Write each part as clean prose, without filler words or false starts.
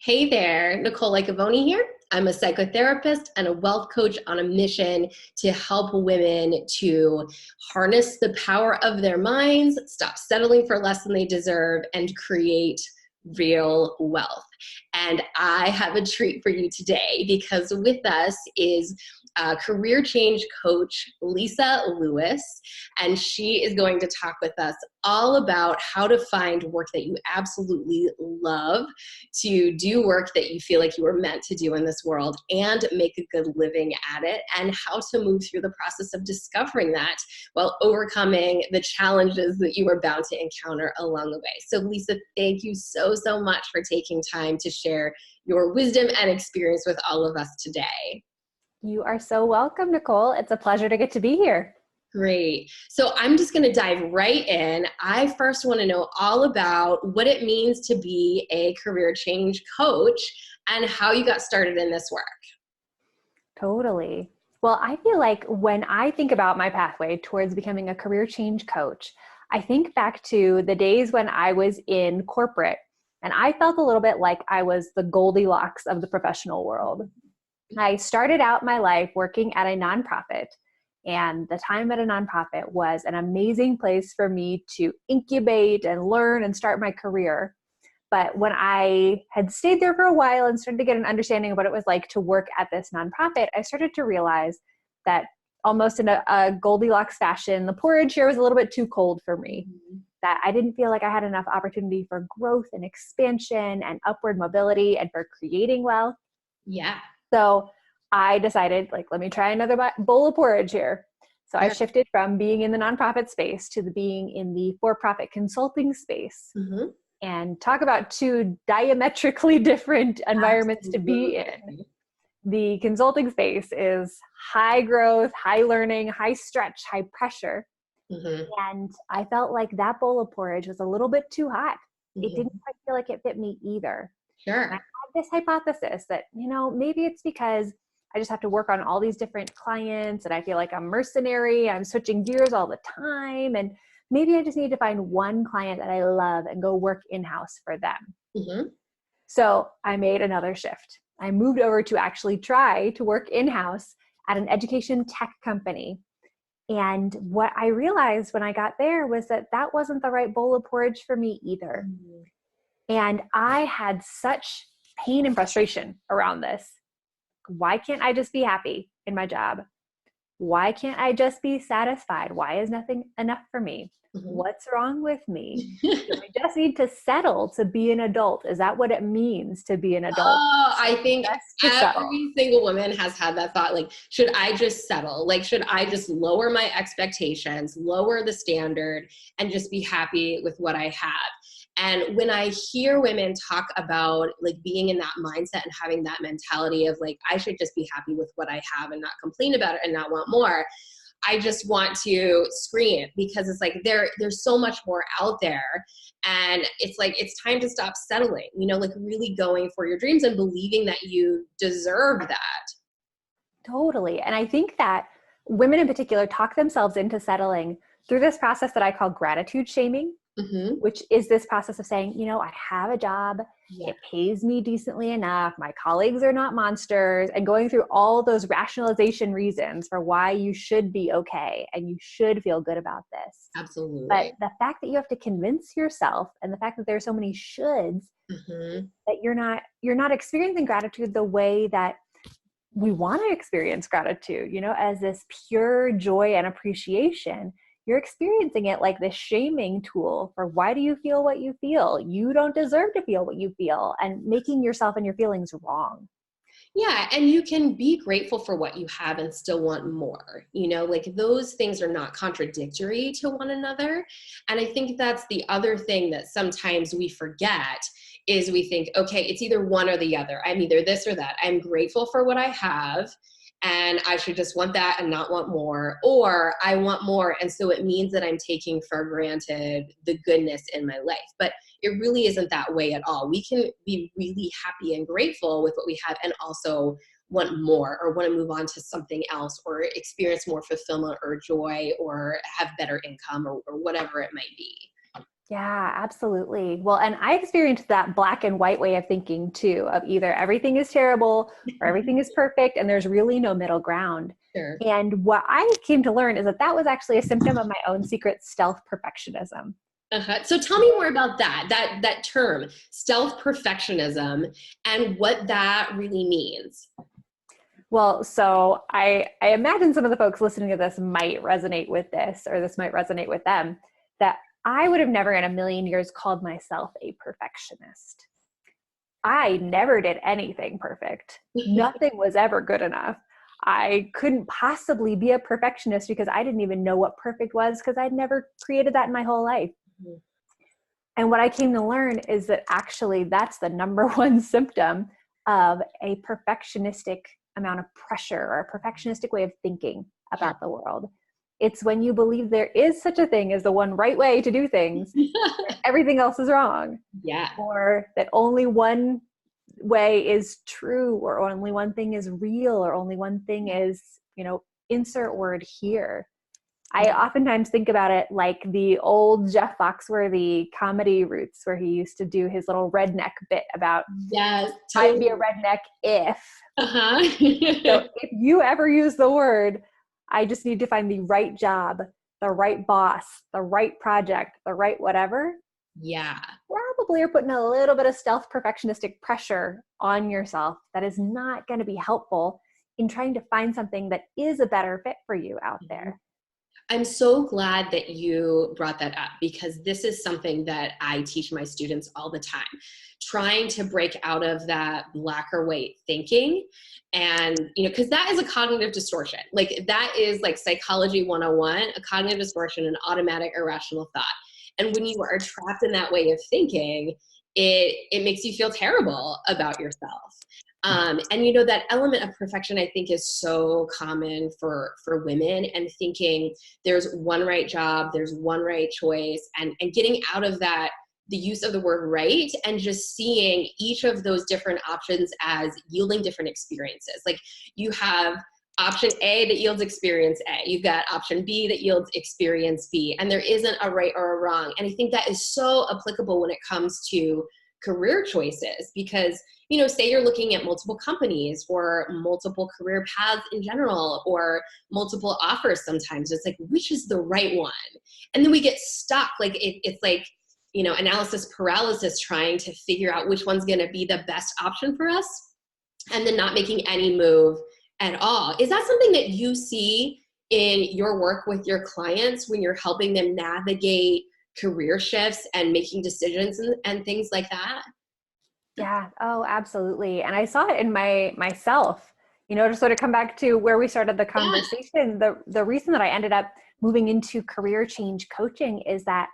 Hey there, Nicole Icavoni here. I'm a psychotherapist and a wealth coach on a mission to help women to harness the power of their minds, stop settling for less than they deserve, and create real wealth. And I have a treat for you today because with us is career change coach Lisa Lewis, and she is going to talk with us all about how to find work that you absolutely love, to do work that you feel like you were meant to do in this world and make a good living at it, and how to move through the process of discovering that while overcoming the challenges that you are bound to encounter along the way. So Lisa, thank you so much for taking time to share your wisdom and experience with all of us today. You are so welcome, Nicole. It's a pleasure to get to be here. Great. So I'm just going to dive right in. I first want to know all about what it means to be a career change coach and how you got started in this work. Totally. Well, I feel like when I think about my pathway towards becoming a career change coach, I think back to the days when I was in corporate and I felt a little bit like I was the Goldilocks of the professional world. I started out my life working at a nonprofit, and the time at a nonprofit was an amazing place for me to incubate and learn and start my career. But when I had stayed there for a while and started to get an understanding of what it was like to work at this nonprofit, I started to realize that almost in a Goldilocks fashion, the porridge here was a little bit too cold for me, that I didn't feel like I had enough opportunity for growth and expansion and upward mobility and for creating wealth. Yeah. So I decided, let me try another bowl of porridge here. So I shifted from being in the nonprofit space to being in the for-profit consulting space. Mm-hmm. And talk about two diametrically different environments to be in. The consulting space is high growth, high learning, high stretch, high pressure. Mm-hmm. And I felt like that bowl of porridge was a little bit too hot. Mm-hmm. It didn't quite feel like it fit me either. Sure. And I had this hypothesis that, maybe it's because I just have to work on all these different clients and I feel like I'm mercenary. I'm switching gears all the time. And maybe I just need to find one client that I love and go work in-house for them. Mm-hmm. So I made another shift. I moved over to actually try to work in-house at an education tech company. And what I realized when I got there was that wasn't the right bowl of porridge for me either. Mm-hmm. And I had such pain and frustration around this. Why can't I just be happy in my job? Why can't I just be satisfied? Why is nothing enough for me? Mm-hmm. What's wrong with me? Do I just need to settle to be an adult? Is that what it means to be an adult? Oh, I think every single woman has had that thought. Should I just settle? Should I just lower my expectations, lower the standard, and just be happy with what I have? And when I hear women talk about being in that mindset and having that mentality of I should just be happy with what I have and not complain about it and not want more, I just want to scream because it's there's so much more out there. And it's time to stop settling, really going for your dreams and believing that you deserve that. Totally. And I think that women in particular talk themselves into settling through this process that I call gratitude shaming. Mm-hmm. Which is this process of saying, I have a job, It pays me decently enough, my colleagues are not monsters, and going through all those rationalization reasons for why you should be okay and you should feel good about this. Absolutely. But the fact that you have to convince yourself and the fact that there's so many shoulds, mm-hmm. that you're not experiencing gratitude the way that we want to experience gratitude, as this pure joy and appreciation. You're experiencing it like this shaming tool for why do you feel what you feel? You don't deserve to feel what you feel, and making yourself and your feelings wrong. Yeah. And you can be grateful for what you have and still want more, those things are not contradictory to one another. And I think that's the other thing that sometimes we forget is we think, okay, it's either one or the other. I'm either this or that. I'm grateful for what I have, and I should just want that and not want more, or I want more, and so it means that I'm taking for granted the goodness in my life. But it really isn't that way at all. We can be really happy and grateful with what we have and also want more or want to move on to something else or experience more fulfillment or joy or have better income or whatever it might be. Yeah, absolutely. Well, and I experienced that black and white way of thinking too, of either everything is terrible or everything is perfect, and there's really no middle ground. Sure. And what I came to learn is that that was actually a symptom of my own secret stealth perfectionism. Uh-huh. So tell me more about that term, stealth perfectionism, and what that really means. Well, so I imagine some of the folks listening to this might resonate with this, or this might resonate with them, that I would have never in a million years called myself a perfectionist. I never did anything perfect. Nothing was ever good enough. I couldn't possibly be a perfectionist because I didn't even know what perfect was because I'd never created that in my whole life. And what I came to learn is that actually that's the number one symptom of a perfectionistic amount of pressure or a perfectionistic way of thinking about the world. It's when you believe there is such a thing as the one right way to do things, everything else is wrong. Yeah. Or that only one way is true, or only one thing is real, or only one thing is, insert word here. I oftentimes think about it like the old Jeff Foxworthy comedy Roots, where he used to do his little redneck bit about, Yes, I'd totally. be a redneck if. Uh-huh. So if you ever use the word, I just need to find the right job, the right boss, the right project, the right whatever, Yeah. probably are putting a little bit of stealth perfectionistic pressure on yourself that is not going to be helpful in trying to find something that is a better fit for you out there. I'm so glad that you brought that up, because this is something that I teach my students all the time, trying to break out of that black or white thinking. And, because that is a cognitive distortion. Like that is like psychology 101, a cognitive distortion, an automatic irrational thought. And when you are trapped in that way of thinking, it makes you feel terrible about yourself. And that element of perfection, I think, is so common for women, and thinking there's one right job, there's one right choice, and getting out of that, the use of the word right, and just seeing each of those different options as yielding different experiences. Like you have option A that yields experience A, you've got option B that yields experience B, and there isn't a right or a wrong. And I think that is so applicable when it comes to career choices, because say you're looking at multiple companies or multiple career paths in general, or multiple offers. Sometimes it's like, which is the right one? And then we get stuck. Like it's like, analysis paralysis, trying to figure out which one's going to be the best option for us, and then not making any move at all. Is that something that you see in your work with your clients when you're helping them navigate career shifts and making decisions and things like that? Yeah. Oh, absolutely. And I saw it in myself, to sort of come back to where we started the conversation. The reason that I ended up moving into career change coaching is that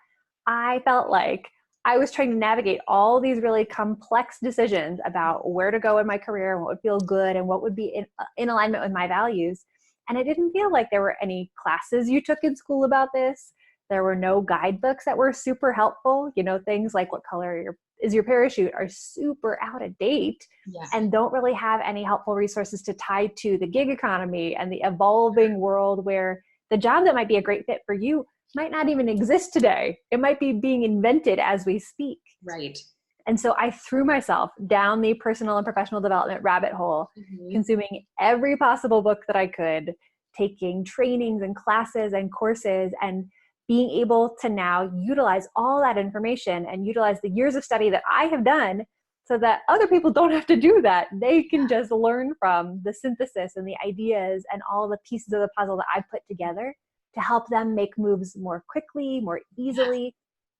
I felt like I was trying to navigate all these really complex decisions about where to go in my career and what would feel good and what would be in alignment with my values. And it didn't feel like there were any classes you took in school about this. There were no guidebooks that were super helpful. Things like what color is your parachute are super out of date and don't really have any helpful resources to tie to the gig economy and the evolving world where the job that might be a great fit for you might not even exist today. It might be being invented as we speak. Right. And so I threw myself down the personal and professional development rabbit hole, consuming every possible book that I could, taking trainings and classes and courses, and being able to now utilize all that information and utilize the years of study that I have done so that other people don't have to do that. They can just learn from the synthesis and the ideas and all the pieces of the puzzle that I put together to help them make moves more quickly, more easily,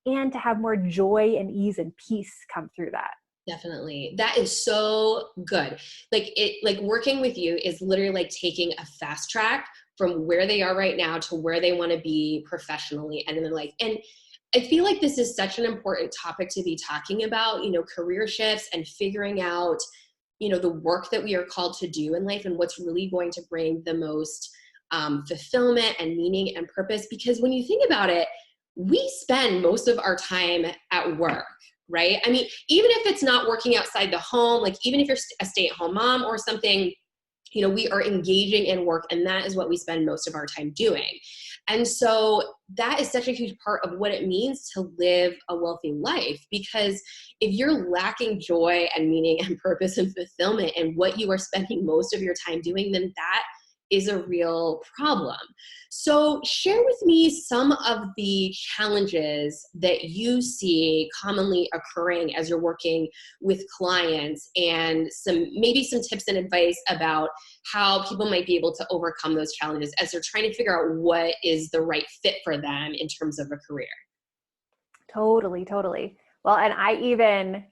and to have more joy and ease and peace come through that. Definitely. That is so good. Like working with you is literally like taking a fast track from where they are right now to where they want to be professionally. And I feel like this is such an important topic to be talking about, career shifts and figuring out, the work that we are called to do in life and what's really going to bring the most fulfillment and meaning and purpose. Because when you think about it, we spend most of our time at work, right? I mean, even if it's not working outside the home, like even if you're a stay-at-home mom or something, we are engaging in work, and that is what we spend most of our time doing. And so that is such a huge part of what it means to live a wealthy life, because if you're lacking joy and meaning and purpose and fulfillment in what you are spending most of your time doing, then that is a real problem. So share with me some of the challenges that you see commonly occurring as you're working with clients, and maybe some tips and advice about how people might be able to overcome those challenges as they're trying to figure out what is the right fit for them in terms of a career. Totally, totally. Well, and I even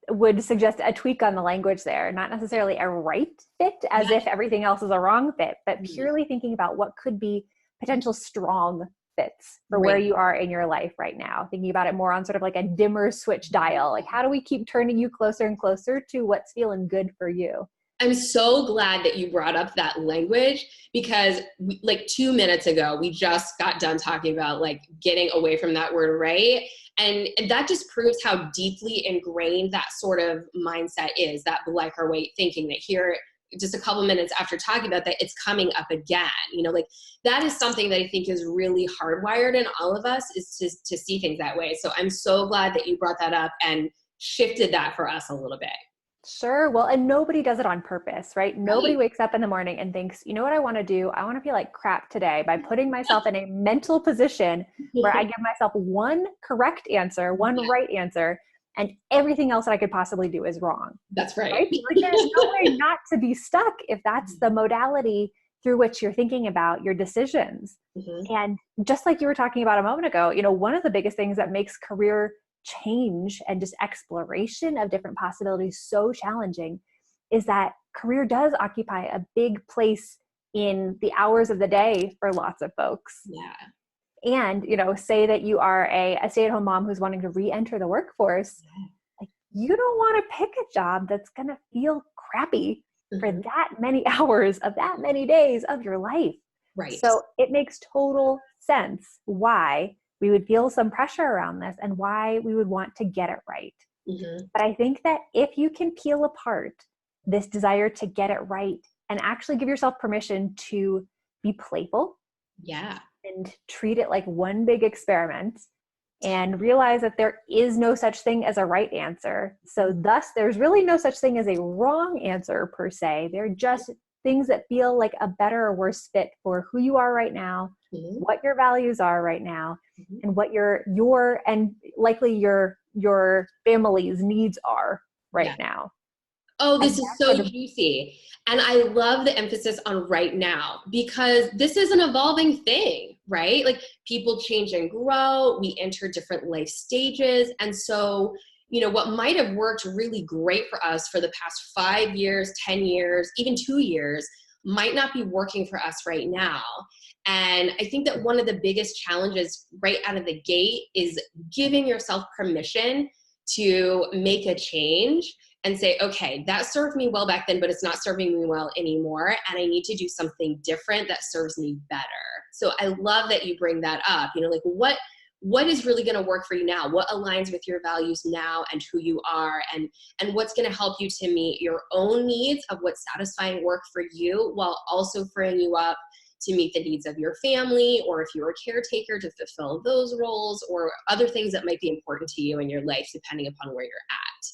would suggest a tweak on the language there, not necessarily a right fit as if everything else is a wrong fit, but purely thinking about what could be potential strong fits for where you are in your life right now. Thinking about it more on sort of like a dimmer switch dial. Like, how do we keep turning you closer and closer to what's feeling good for you? I'm so glad that you brought up that language, because like 2 minutes ago, we just got done talking about like getting away from that word right. And that just proves how deeply ingrained that sort of mindset is, that black or white thinking, that here, just a couple minutes after talking about that, it's coming up again. Like that is something that I think is really hardwired in all of us, is to see things that way. So I'm so glad that you brought that up and shifted that for us a little bit. Sure. Well, and nobody does it on purpose, right? Nobody wakes up in the morning and thinks, you know what I want to do? I want to feel like crap today by putting myself in a mental position where I give myself one correct answer, one right answer, and everything else that I could possibly do is wrong. That's right. Like there's no way not to be stuck if that's the modality through which you're thinking about your decisions. And just like you were talking about a moment ago, one of the biggest things that makes career change and just exploration of different possibilities so challenging is that career does occupy a big place in the hours of the day for lots of folks. Yeah. And, say that you are a stay-at-home mom who's wanting to re-enter the workforce. Like, you don't want to pick a job that's going to feel crappy for that many hours of that many days of your life. Right. So it makes total sense why we would feel some pressure around this and why we would want to get it right. But I think that if you can peel apart this desire to get it right and actually give yourself permission to be playful, and treat it like one big experiment, and realize that there is no such thing as a right answer. So thus, there's really no such thing as a wrong answer per se. They're just things that feel like a better or worse fit for who you are right now, what your values are right now, and what your and likely your family's needs are right now. Oh, this is so juicy. And I love the emphasis on right now, because this is an evolving thing, right? Like people change and grow, we enter different life stages. And so, what might have worked really great for us for the past 5 years, 10 years, even 2 years, might not be working for us right now. And I think that one of the biggest challenges right out of the gate is giving yourself permission to make a change and say, okay, that served me well back then, but it's not serving me well anymore. And I need to do something different that serves me better. So I love that you bring that up. Like what is really going to work for you now? What aligns with your values now and who you are, and what's going to help you to meet your own needs of what's satisfying work for you, while also freeing you up to meet the needs of your family, or if you're a caretaker, to fulfill those roles, or other things that might be important to you in your life, depending upon where you're at.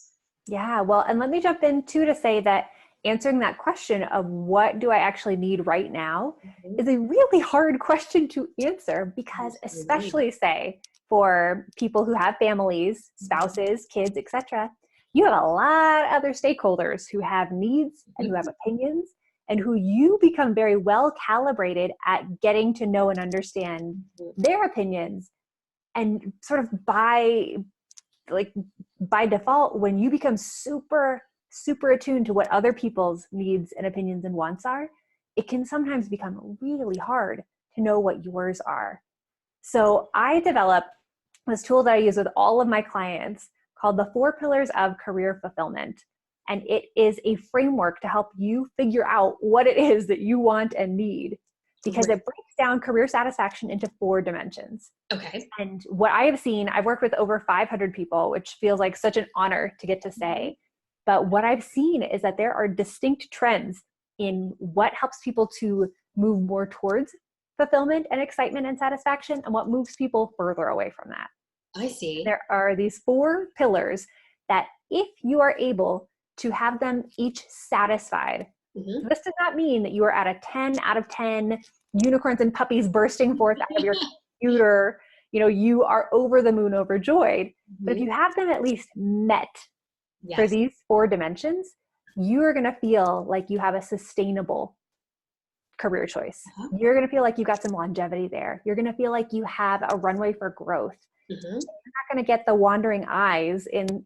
Yeah, well, and let me jump in too to say that answering that question of what do I actually need right now is a really hard question to answer, because especially say for people who have families, spouses, kids, etc., you have a lot of other stakeholders who have needs and who have opinions, and who you become very well calibrated at getting to know and understand their opinions. And sort of by default, when you become super attuned to what other people's needs and opinions and wants are, it can sometimes become really hard to know what yours are. So I developed this tool that I use with all of my clients called the 4 Pillars of Career Fulfillment. And it is a framework to help you figure out what it is that you want and need, because it breaks down career satisfaction into 4 dimensions. Okay. And what I have seen, I've worked with over 500 people, which feels like such an honor to get to say. But what I've seen is that there are distinct trends in what helps people to move more towards fulfillment and excitement and satisfaction, and what moves people further away from that. I see. There are these 4 pillars that if you are able to have them each satisfied, this does not mean that you are at a 10 out of 10 unicorns and puppies bursting forth out of your computer, you are over the moon overjoyed. But if you have them at least met for these 4 dimensions, you are going to feel like you have a sustainable career choice. You're going to feel like you got some longevity there. You're going to feel like you have a runway for growth. You're not going to get the wandering eyes in,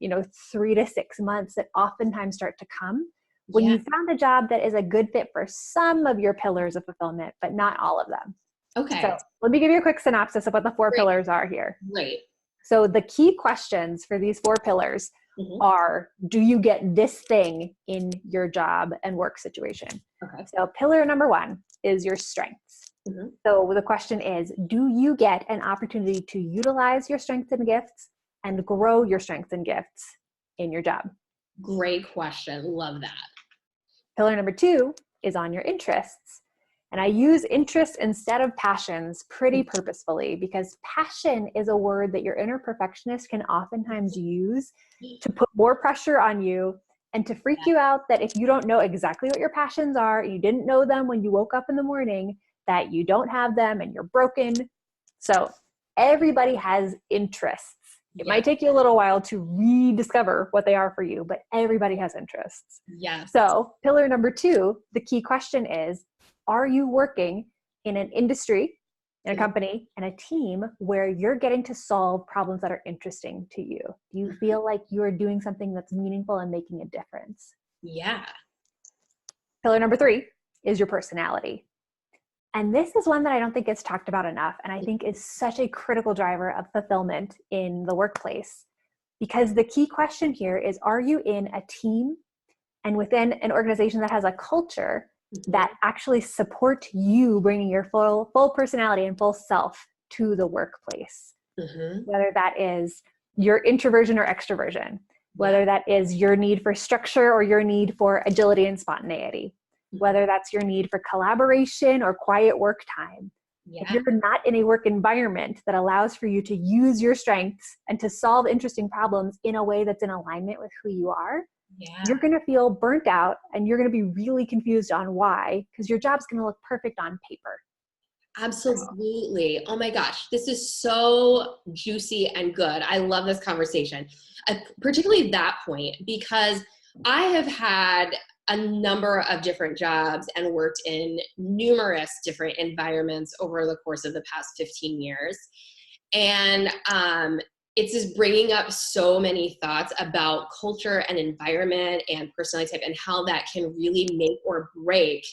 3 to 6 months that oftentimes start to come when you found a job that is a good fit for some of your pillars of fulfillment, but not all of them. Okay. So let me give you a quick synopsis of what the 4 pillars are here. Great. So the key questions for these 4 pillars are, do you get this thing in your job and work situation? Okay. So pillar number 1 is your strengths. So the question is, do you get an opportunity to utilize your strengths and gifts and grow your strengths and gifts in your job? Great question. Love that. Pillar number 2 is on your interests. And I use interests instead of passions pretty purposefully, because passion is a word that your inner perfectionist can oftentimes use to put more pressure on you and to freak you out that if you don't know exactly what your passions are, you didn't know them when you woke up in the morning, that you don't have them and you're broken. So everybody has interests. It might take you a little while to rediscover what they are for you, but everybody has interests. So pillar number 2, the key question is, are you working in an industry, in a company, and a team where you're getting to solve problems that are interesting to you? Do you feel like you're doing something that's meaningful and making a difference? Pillar number 3 is your personality. And this is one that I don't think gets talked about enough, and I think is such a critical driver of fulfillment in the workplace. Because the key question here is, are you in a team and within an organization that has a culture that actually support you bringing your full personality and full self to the workplace? Whether that is your introversion or extroversion, whether that is your need for structure or your need for agility and spontaneity, whether that's your need for collaboration or quiet work time. If you're not in a work environment that allows for you to use your strengths and to solve interesting problems in a way that's in alignment with who you are, you're going to feel burnt out and you're going to be really confused on why, because your job's going to look perfect on paper. Absolutely. Oh my gosh, this is so juicy and good. I love this conversation, particularly that point, because I have had a number of different jobs and worked in numerous different environments over the course of the past 15 years. And it's just bringing up so many thoughts about culture and environment and personality type and how that can really make or break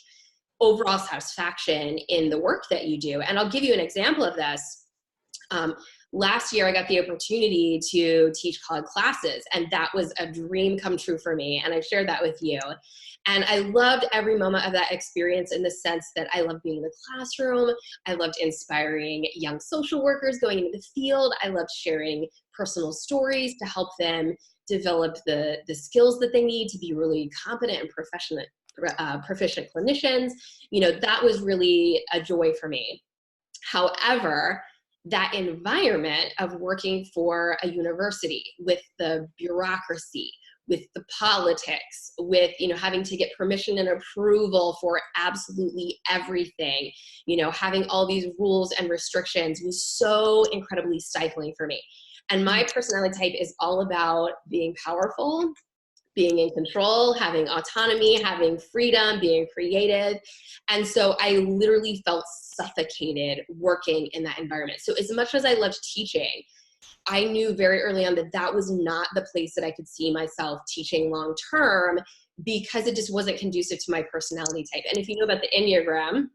overall satisfaction in the work that you do. And I'll give you an example of this. Last year, I got the opportunity to teach college classes, and that was a dream come true for me. And I've shared that with you. And I loved every moment of that experience in the sense that I loved being in the classroom. I loved inspiring young social workers going into the field. I loved sharing personal stories to help them develop the skills that they need to be really competent and proficient clinicians. That was really a joy for me. However, that environment of working for a university with the bureaucracy, with the politics, with, having to get permission and approval for absolutely everything, having all these rules and restrictions was so incredibly stifling for me. And my personality type is all about being powerful, being in control, having autonomy, having freedom, being creative. And so I literally felt suffocated working in that environment. So as much as I loved teaching, I knew very early on that that was not the place that I could see myself teaching long term, because it just wasn't conducive to my personality type. And if you know about the Enneagram,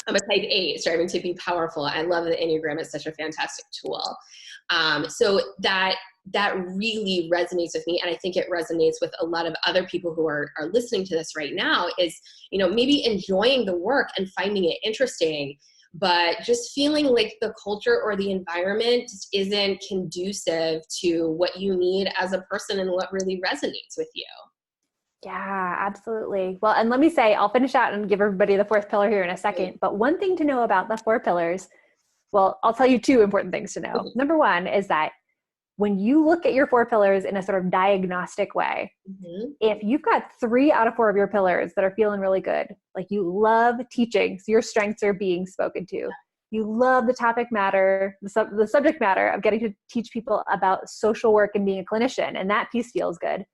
I'm a type 8, striving to be powerful. I love the Enneagram. It's such a fantastic tool. So that really resonates with me. And I think it resonates with a lot of other people who are listening to this right now is, maybe enjoying the work and finding it interesting, but just feeling like the culture or the environment just isn't conducive to what you need as a person and what really resonates with you. Yeah, absolutely. Well, and let me say, I'll finish out and give everybody the fourth pillar here in a second. But one thing to know about the four pillars, well, I'll tell you two important things to know. Number one is that when you look at your four pillars in a sort of diagnostic way, Mm-hmm. if you've got 3 out of 4 of your pillars that are feeling really good, like you love teaching, so your strengths are being spoken to, you love the topic matter, the subject matter of getting to teach people about social work and being a clinician, and that piece feels good.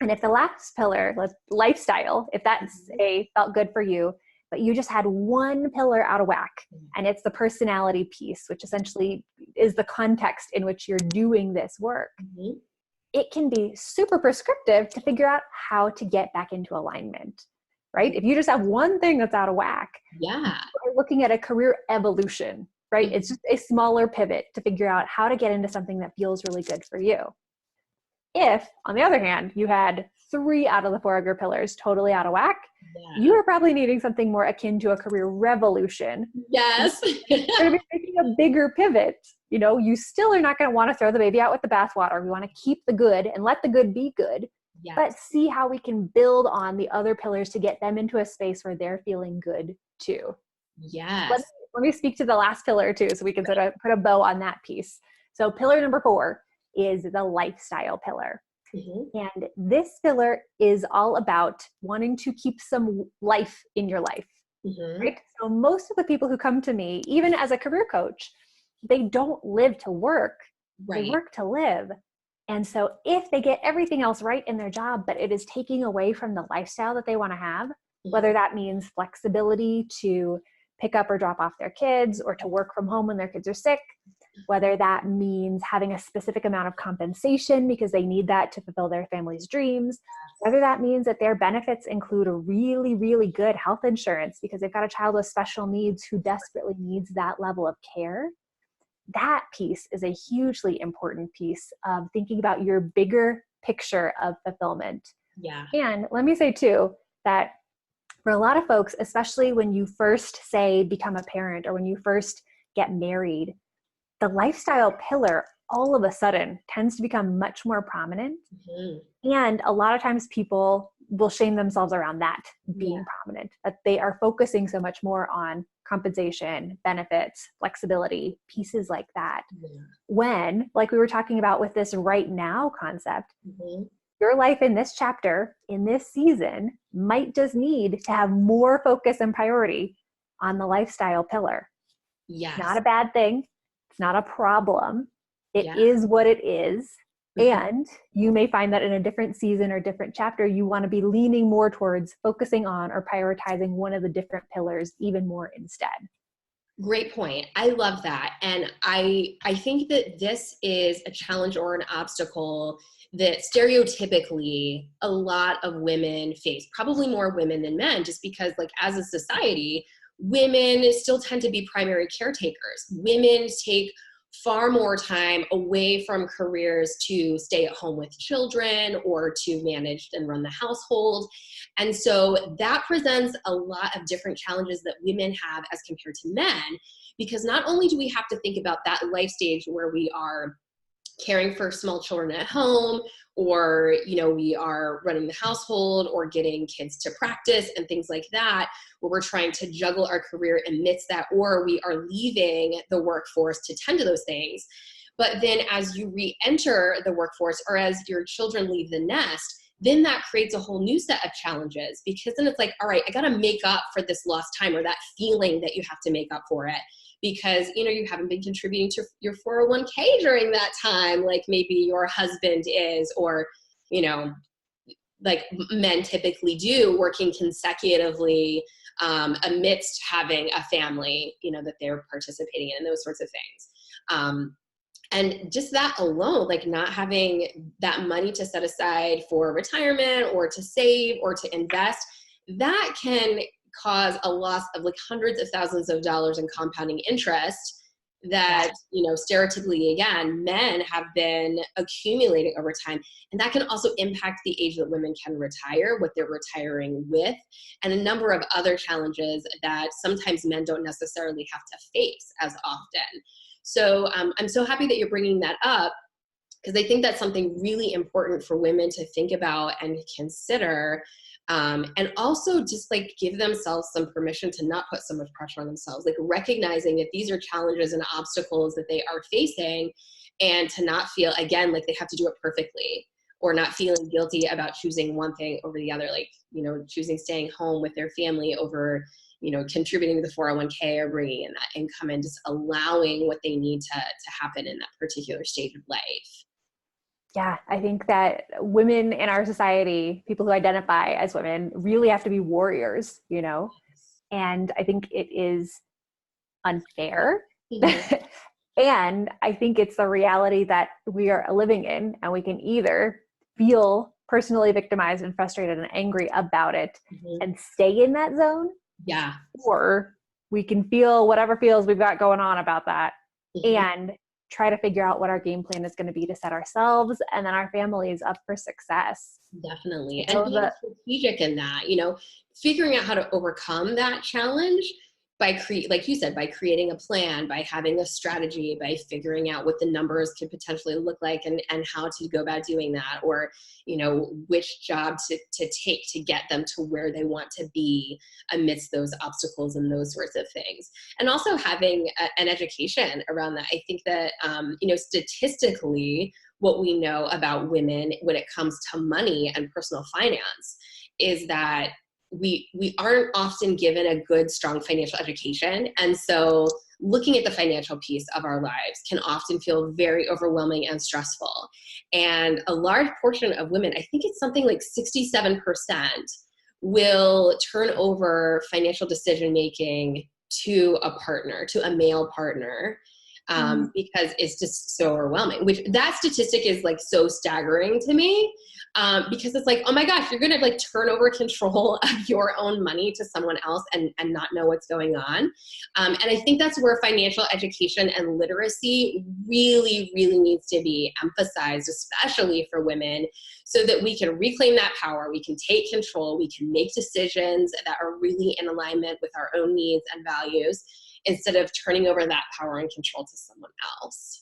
And if the last pillar, lifestyle, if that's felt good for you, but you just had one pillar out of whack, and it's the personality piece, which essentially is the context in which you're doing this work, Mm-hmm. it can be super prescriptive to figure out how to get back into alignment, right? If you just have one thing that's out of whack, Yeah. you're looking at a career evolution, right? Mm-hmm. It's just a smaller pivot to figure out how to get into something that feels really good for you. If, on the other hand, you had 3 out of the 4 of your pillars totally out of whack, Yeah. you are probably needing something more akin to a career revolution. Yes. You're going to be making a bigger pivot. You know, you still are not going to want to throw the baby out with the bathwater. We want to keep the good and let the good be good, Yes. but see how we can build on the other pillars to get them into a space where they're feeling good too. Yes. Let me speak to the last pillar too, so we can sort of put a bow on that piece. So pillar number 4 is the lifestyle pillar. Mm-hmm. And this pillar is all about wanting to keep some life in your life, Mm-hmm. right? So most of the people who come to me, even as a career coach, they don't live to work, Right. they work to live. And so if they get everything else right in their job, but it is taking away from the lifestyle that they want to have, whether that means flexibility to pick up or drop off their kids or to work from home when their kids are sick, whether that means having a specific amount of compensation because they need that to fulfill their family's dreams, whether that means that their benefits include a really, really good health insurance because they've got a child with special needs who desperately needs that level of care. That piece is a hugely important piece of thinking about your bigger picture of fulfillment. Yeah. And let me say too, that for a lot of folks, especially when you first say become a parent or when you first get married, the lifestyle pillar all of a sudden tends to become much more prominent. Mm-hmm. And a lot of times people will shame themselves around that being prominent, that they are focusing so much more on compensation, benefits, flexibility, pieces like that. Yeah. When, like we were talking about with this right now concept, Mm-hmm. your life in this chapter, in this season, might just need to have more focus and priority on the lifestyle pillar. Yes. Not a bad thing. It's not a problem. It Yeah. is what it is. Mm-hmm. And you may find that in a different season or different chapter, you want to be leaning more towards focusing on or prioritizing one of the different pillars even more instead. Great point. I love that. And I think that this is a challenge or an obstacle that stereotypically a lot of women face, probably more women than men, just because like as a society, women still tend to be primary caretakers. Women take far more time away from careers to stay at home with children or to manage and run the household. And so that presents a lot of different challenges that women have as compared to men, because not only do we have to think about that life stage where we are caring for small children at home, or we are running the household or getting kids to practice and things like that, where we're trying to juggle our career amidst that, or we are leaving the workforce to tend to those things. But then as you re-enter the workforce or as your children leave the nest, then that creates a whole new set of challenges, because then it's like, all right, I got to make up for this lost time, or that feeling that you have to make up for it, because you haven't been contributing to your 401k during that time, like maybe your husband is, or like men typically do, working consecutively amidst having a family that they're participating in, those sorts of things. And just that alone, like not having that money to set aside for retirement or to save or to invest, that can cause a loss of like hundreds of thousands of dollars in compounding interest that, stereotypically, again, men have been accumulating over time. And that can also impact the age that women can retire, what they're retiring with, and a number of other challenges that sometimes men don't necessarily have to face as often. So I'm so happy that you're bringing that up, Because I think that's something really important for women to think about and consider. And also just like give themselves some permission to not put so much pressure on themselves, like recognizing that these are challenges and obstacles that they are facing, and to not feel, again, like they have to do it perfectly, or not feeling guilty about choosing one thing over the other, like, choosing staying home with their family over, contributing to the 401k or bringing in that income, and just allowing what they need to happen in that particular stage of life. Yeah, I think that women in our society, people who identify as women, really have to be warriors, and I think it is unfair. Mm-hmm. And I think it's the reality that we are living in, and we can either feel personally victimized and frustrated and angry about it Mm-hmm. and stay in that zone. Yeah. Or we can feel whatever feels we've got going on about that, Mm-hmm. and try to figure out what our game plan is going to be to set ourselves and then our families up for success. Definitely. And being strategic in that, figuring out how to overcome that challenge by like you said, by creating a plan, by having a strategy, by figuring out what the numbers could potentially look like, and how to go about doing that, or, which job to take to get them to where they want to be amidst those obstacles and those sorts of things. And also having an education around that. I think that, statistically, what we know about women when it comes to money and personal finance is that we aren't often given a good, strong financial education. And so looking at the financial piece of our lives can often feel very overwhelming and stressful. And a large portion of women, I think it's something like 67%, will turn over financial decision-making to a partner, to a male partner, because it's just so overwhelming, which that statistic is like so staggering to me, because it's like, oh my gosh, you're going to like turn over control of your own money to someone else and not know what's going on. And I think that's where financial education and literacy really, really needs to be emphasized, especially for women, so that we can reclaim that power, we can take control, we can make decisions that are really in alignment with our own needs and values, instead of turning over that power and control to someone else.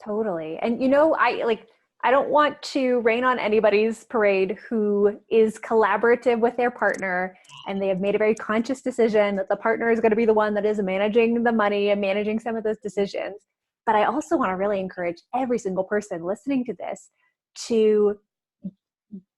Totally. And I don't want to rain on anybody's parade who is collaborative with their partner, and they have made a very conscious decision that the partner is going to be the one that is managing the money and managing some of those decisions. But I also want to really encourage every single person listening to this to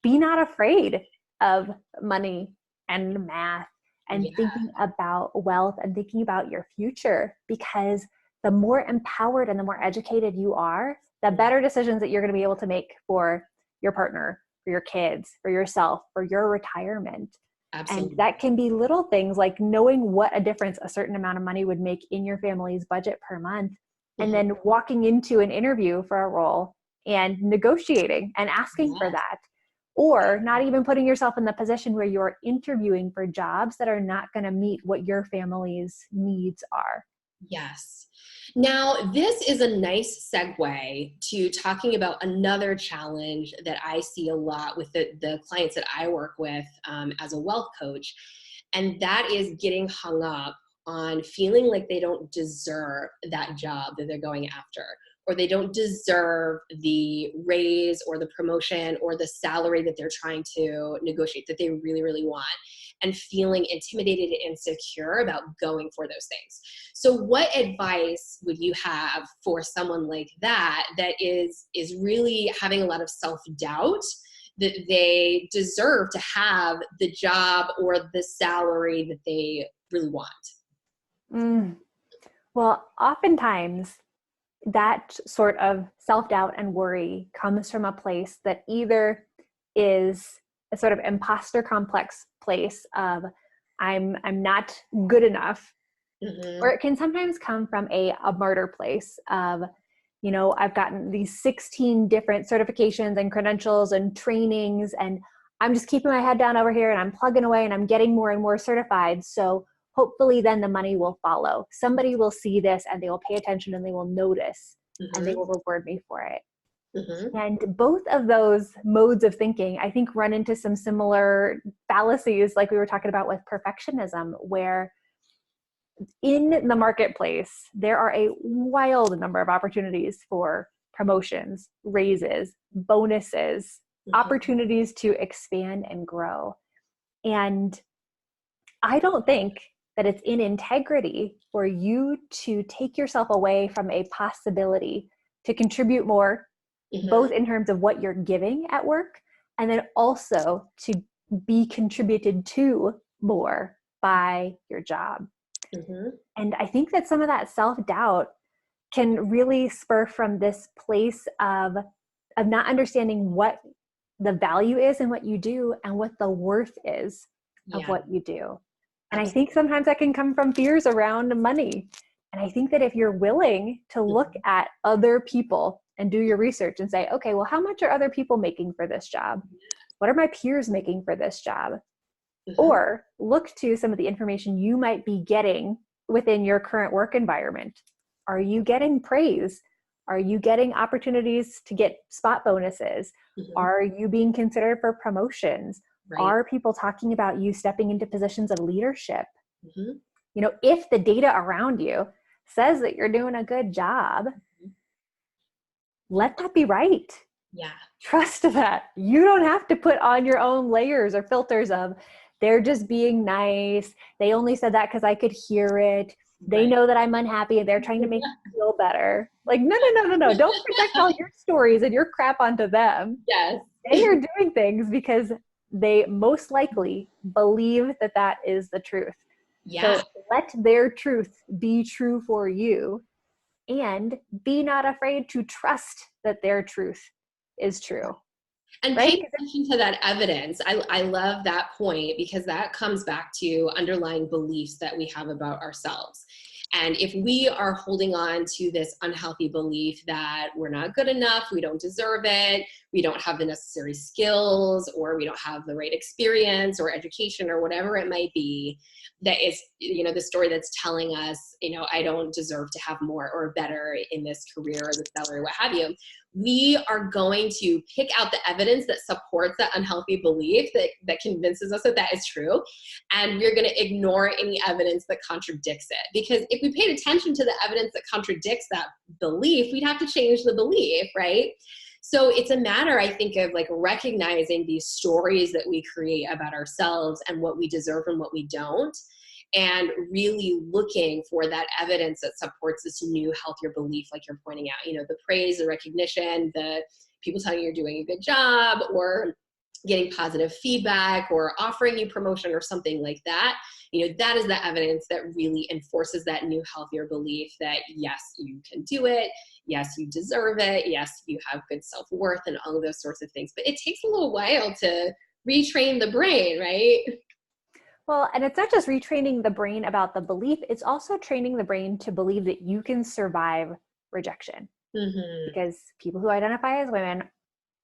be not afraid of money and math and thinking about wealth and thinking about your future, because the more empowered and the more educated you are, the better decisions that you're going to be able to make for your partner, for your kids, for yourself, for your retirement. Absolutely. And that can be little things like knowing what a difference a certain amount of money would make in your family's budget per month, and then walking into an interview for a role and negotiating and asking for that. Or not even putting yourself in the position where you're interviewing for jobs that are not going to meet what your family's needs are. Yes. Now, this is a nice segue to talking about another challenge that I see a lot with the clients that I work with as a wealth coach, and that is getting hung up on feeling like they don't deserve that job that they're going after, or they don't deserve the raise or the promotion or the salary that they're trying to negotiate that they really, really want, and feeling intimidated and insecure about going for those things. So what advice would you have for someone like that is really having a lot of self-doubt that they deserve to have the job or the salary that they really want? Well, oftentimes that sort of self-doubt and worry comes from a place that either is a sort of imposter complex place of I'm not good enough, or it can sometimes come from a martyr place of, I've gotten these 16 different certifications and credentials and trainings, and I'm just keeping my head down over here and I'm plugging away and I'm getting more and more certified. So hopefully then the money will follow. Somebody will see this and they will pay attention and they will notice and they will reward me for it. And both of those modes of thinking, I think, run into some similar fallacies, like we were talking about with perfectionism, where in the marketplace, there are a wild number of opportunities for promotions, raises, bonuses, opportunities to expand and grow. And I don't think that it's in integrity for you to take yourself away from a possibility to contribute more, both in terms of what you're giving at work, and then also to be contributed to more by your job. And I think that some of that self-doubt can really spur from this place of not understanding what the value is in what you do and what the worth is of what you do. And I think sometimes that can come from fears around money. And I think that if you're willing to look at other people and do your research and say, okay, well, how much are other people making for this job? What are my peers making for this job? Or look to some of the information you might be getting within your current work environment. Are you getting praise? Are you getting opportunities to get spot bonuses? Are you being considered for promotions? Are people talking about you stepping into positions of leadership? You know, if the data around you says that you're doing a good job, let that be right. Trust that. You don't have to put on your own layers or filters of, they're just being nice. They only said that because I could hear it. They know that I'm unhappy and they're trying to make me feel better. Like, no. Don't project all your stories and your crap onto them. They are doing things because they most likely believe that that is the truth. So let their truth be true for you, and be not afraid to trust that their truth is true. And pay attention to that evidence. I love that point, because that comes back to underlying beliefs that we have about ourselves. And if we are holding on to this unhealthy belief that we're not good enough, we don't deserve it, we don't have the necessary skills, or we don't have the right experience or education or whatever it might be, that is, you know, the story that's telling us, you know, I don't deserve to have more or better in this career or this salary, what have you. We are going to pick out the evidence that supports that unhealthy belief, that convinces us that that is true. And we're going to ignore any evidence that contradicts it. Because if we paid attention to the evidence that contradicts that belief, we'd have to change the belief, right? So it's a matter, I think, of like recognizing these stories that we create about ourselves and what we deserve and what we don't, and really looking for that evidence that supports this new, healthier belief, like you're pointing out, you know, the praise, the recognition, the people telling you you're doing a good job, or getting positive feedback, or offering you promotion or something like that. You know, that is the evidence that really enforces that new, healthier belief that yes, you can do it. Yes, you deserve it. Yes, you have good self-worth and all of those sorts of things. But it takes a little while to retrain the brain, right? Well, and it's not just retraining the brain about the belief, it's also training the brain to believe that you can survive rejection. Because people who identify as women,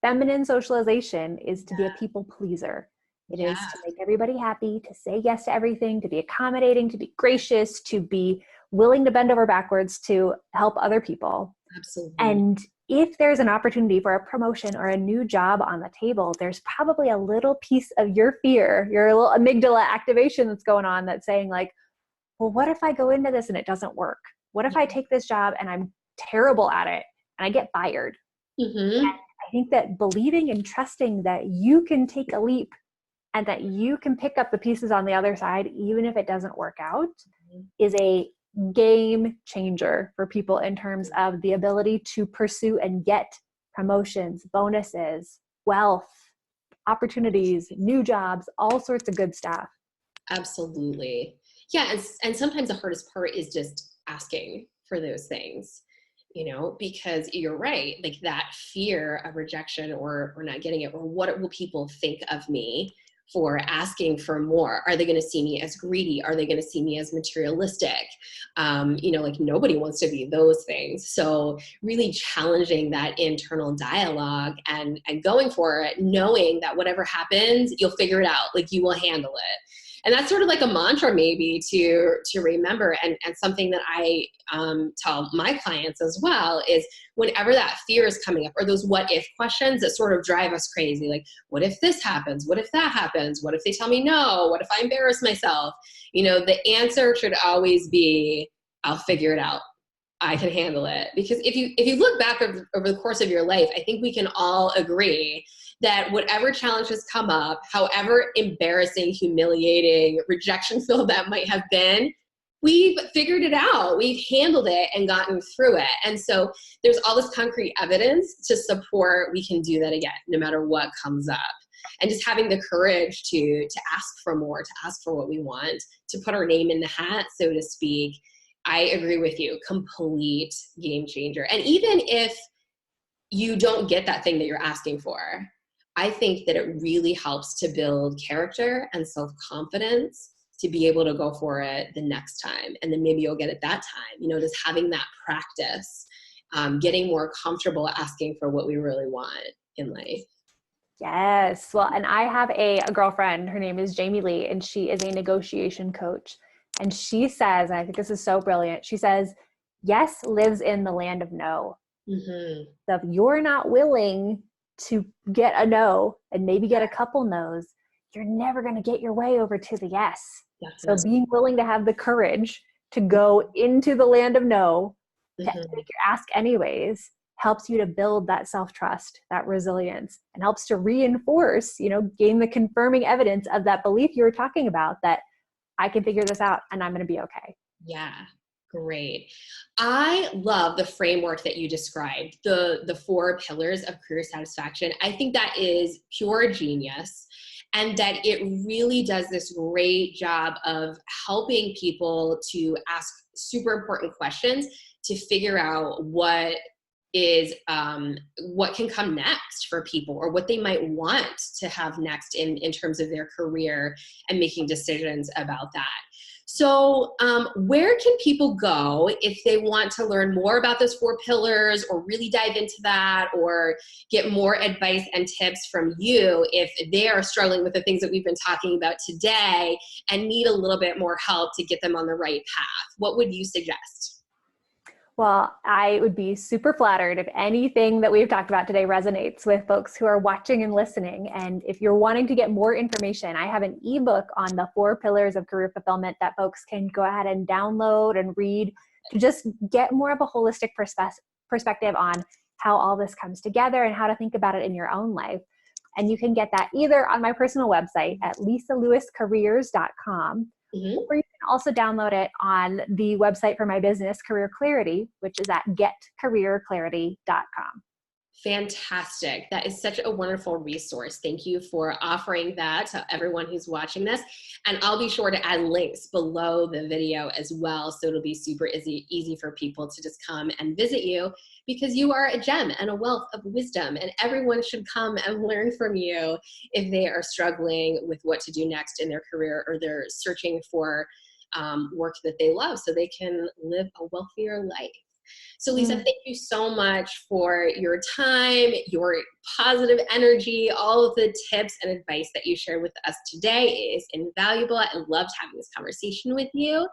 feminine socialization is to be a people pleaser. It is to make everybody happy, to say yes to everything, to be accommodating, to be gracious, to be willing to bend over backwards to help other people. Absolutely. And if there's an opportunity for a promotion or a new job on the table, there's probably a little piece of your fear, your little amygdala activation that's going on that's saying like, well, what if I go into this and it doesn't work? What if I take this job and I'm terrible at it and I get fired? And I think that believing and trusting that you can take a leap and that you can pick up the pieces on the other side, even if it doesn't work out, is a game changer for people in terms of the ability to pursue and get promotions, bonuses, wealth, opportunities, new jobs, all sorts of good stuff. Absolutely. Yeah. And sometimes the hardest part is just asking for those things, you know, because you're right. Like that fear of rejection or not getting it, or what will people think of me for asking for more? Are they going to see me as greedy? Are they going to see me as materialistic? You know, like nobody wants to be those things. So really challenging that internal dialogue and going for it, knowing that whatever happens, you'll figure it out. Like you will handle it. And that's sort of like a mantra maybe to remember, and something that I tell my clients as well is whenever that fear is coming up, or those what if questions that sort of drive us crazy, like what if this happens? What if that happens? What if they tell me no? What if I embarrass myself? You know, the answer should always be, I'll figure it out. I can handle it. Because if you look back over the course of your life, I think we can all agree that whatever challenges come up, however embarrassing, humiliating, rejection filled that might have been, we've figured it out. We've handled it and gotten through it. And so there's all this concrete evidence to support we can do that again, no matter what comes up. And just having the courage to ask for more, to ask for what we want, to put our name in the hat, so to speak. I agree with you. Complete game changer. And even if you don't get that thing that you're asking for, I think that it really helps to build character and self-confidence to be able to go for it the next time. And then maybe you'll get it that time, just having that practice, getting more comfortable asking for what we really want in life. Yes. Well, and I have a girlfriend, her name is Jamie Lee, and she is a negotiation coach. And she says, and I think this is so brilliant, she says, yes lives in the land of no. Mm-hmm. So if you're not willing to get a no and maybe get a couple no's, you're never going to get your way over to the yes. Definitely. So being willing to have the courage to go into the land of no, to Mm-hmm. take your ask anyways, helps you to build that self-trust, that resilience, and helps to reinforce, gain the confirming evidence of that belief you were talking about, that I can figure this out and I'm going to be okay. Yeah. Great. I love the framework that you described, the 4 pillars of career satisfaction. I think that is pure genius, and that it really does this great job of helping people to ask super important questions to figure out what can come next for people, or what they might want to have next in terms of their career, and making decisions about that. So where can people go if they want to learn more about those 4 pillars, or really dive into that, or get more advice and tips from you if they are struggling with the things that we've been talking about today and need a little bit more help to get them on the right path? What would you suggest? Well, I would be super flattered if anything that we've talked about today resonates with folks who are watching and listening. And if you're wanting to get more information, I have an ebook on the 4 pillars of career fulfillment that folks can go ahead and download and read to just get more of a holistic perspective on how all this comes together and how to think about it in your own life. And you can get that either on my personal website at lisalewiscareers.com, Mm-hmm. or you can also download it on the website for my business, Career Clarity, which is at getcareerclarity.com. Fantastic. That is such a wonderful resource. Thank you for offering that to everyone who's watching this. And I'll be sure to add links below the video as well, so it'll be super easy for people to just come and visit you, because you are a gem and a wealth of wisdom, and everyone should come and learn from you if they are struggling with what to do next in their career, or they're searching for work that they love so they can live a wealthier life. So Lisa, thank you so much for your time, your positive energy, all of the tips and advice that you shared with us today is invaluable. I loved having this conversation with you.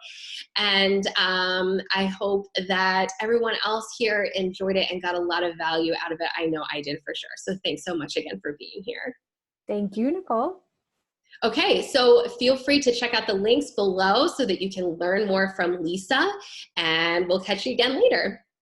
And I hope that everyone else here enjoyed it and got a lot of value out of it. I know I did for sure. So thanks so much again for being here. Thank you, Nicole. Okay, so feel free to check out the links below so that you can learn more from Lisa, and we'll catch you again later.